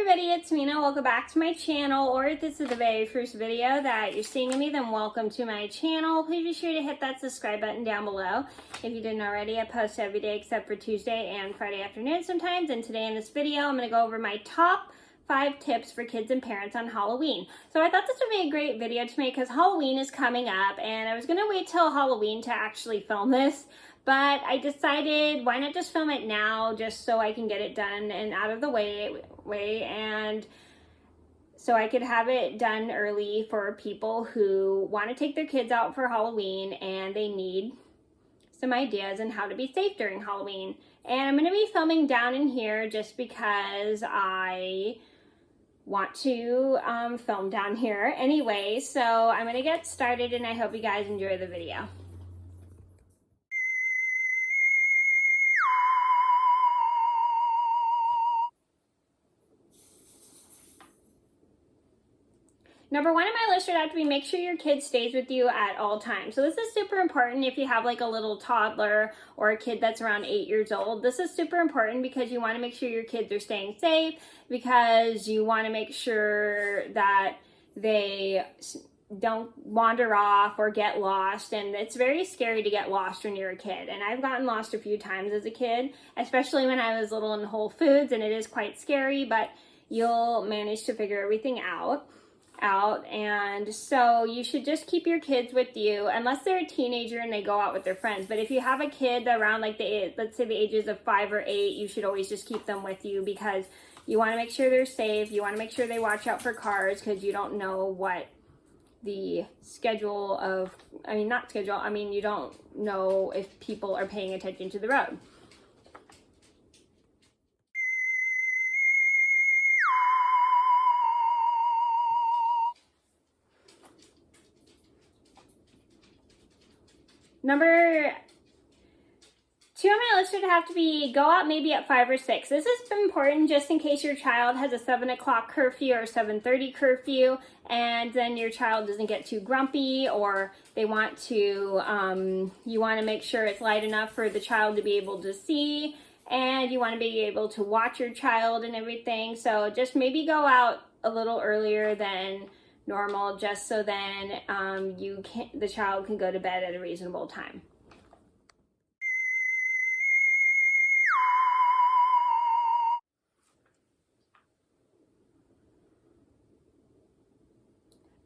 everybody, it's Mena. Welcome back to my channel, or if this is the very first video that you're seeing of me, then welcome to my channel. Please be sure to hit that subscribe button down below. If you didn't already, I post every day except for Tuesday and Friday afternoon sometimes, and today in this video I'm going to go over my top 5 tips for kids and parents on Halloween. So I thought this would be a great video to make because Halloween is coming up, and I was going to wait till Halloween to actually film this. But I decided, why not just film it now, just so I can get it done and out of the way, and so I could have it done early for people who want to take their kids out for Halloween and they need some ideas on how to be safe during Halloween. And I'm going to be filming down in here just because I want to film down here anyway. So I'm going to get started, and I hope you guys enjoy the video. Number 1 on my list would have to be make sure your kid stays with you at all times. So this is super important if you have like a little toddler or a kid that's around 8 years old. This is super important because you want to make sure your kids are staying safe, because you want to make sure that they don't wander off or get lost. And it's very scary to get lost when you're a kid. And I've gotten lost a few times as a kid, especially when I was little in Whole Foods, and it is quite scary, but you'll manage to figure everything out. And so you should just keep your kids with you unless they're a teenager and they go out with their friends. But if you have a kid around like let's say the ages of 5 or 8, you should always just keep them with you, because you want to make sure they're safe. You want to make sure they watch out for cars, because you don't know what the schedule of, you don't know if people are paying attention to the road. Number 2 on my list would have to be go out maybe at 5 or 6. This is important just in case your child has a 7 o'clock curfew or 7:30 curfew, and then your child doesn't get too grumpy, or they want to, you want to make sure it's light enough for the child to be able to see, and you want to be able to watch your child and everything. So just maybe go out a little earlier than normal, just so then the child can go to bed at a reasonable time.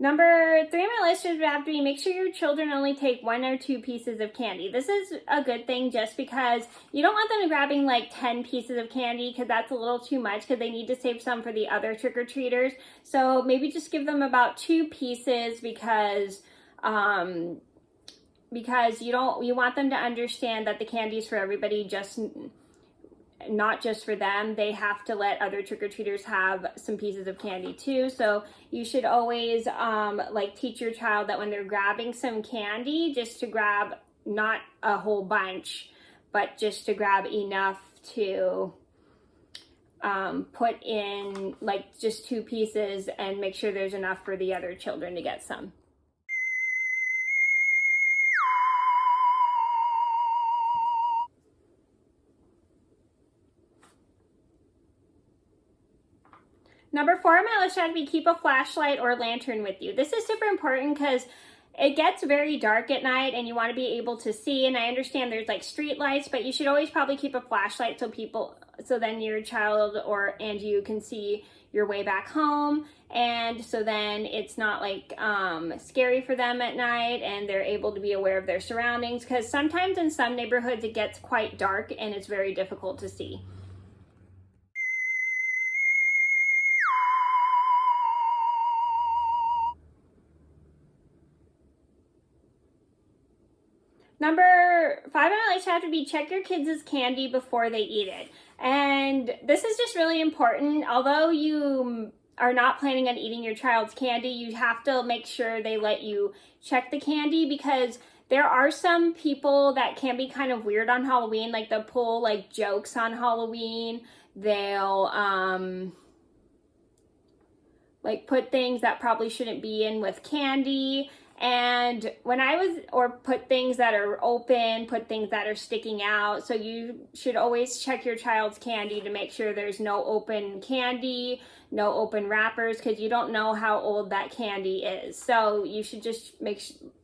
Number 3 on my list would have to be make sure your children only take 1 or 2 pieces of candy. This is a good thing just because you don't want them grabbing like 10 pieces of candy, because that's a little too much, because they need to save some for the other trick-or-treaters. So maybe just give them about 2 pieces, because you want them to understand that the candy is for everybody, not just for them. They have to let other trick-or-treaters have some pieces of candy too. So you should always teach your child that when they're grabbing some candy, just to grab not a whole bunch, but just to grab enough to put in like just 2 pieces, and make sure there's enough for the other children to get some. Number 4 on my list had to be keep a flashlight or lantern with you. This is super important because it gets very dark at night and you want to be able to see. And I understand there's like street lights, but you should always probably keep a flashlight so then your child and you can see your way back home. And so then it's not like scary for them at night, and they're able to be aware of their surroundings, because sometimes in some neighborhoods it gets quite dark and it's very difficult to see. Number 5 on my list have to be check your kids' candy before they eat it. And this is just really important. Although you are not planning on eating your child's candy, you have to make sure they let you check the candy, because there are some people that can be kind of weird on Halloween. Like they'll pull like jokes on Halloween. They'll like put things that probably shouldn't be in with candy. And when I was, or put things that are open, put things that are sticking out. So you should always check your child's candy to make sure there's no open candy, no open wrappers, because you don't know how old that candy is. So you should just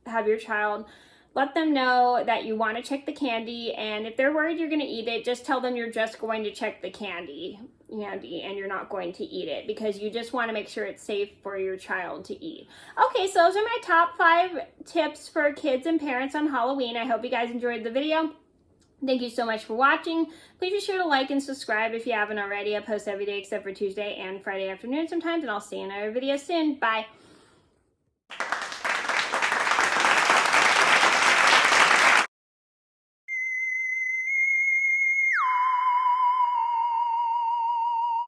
have your child, let them know that you want to check the candy, and if they're worried you're going to eat it, just tell them you're just going to check the candy and you're not going to eat it, because you just want to make sure it's safe for your child to eat. Okay, so those are my top 5 tips for kids and parents on Halloween. I hope you guys enjoyed the video. Thank you so much for watching. Please be sure to like and subscribe if you haven't already. I post every day except for Tuesday and Friday afternoon sometimes, and I'll see you in another video soon. Bye.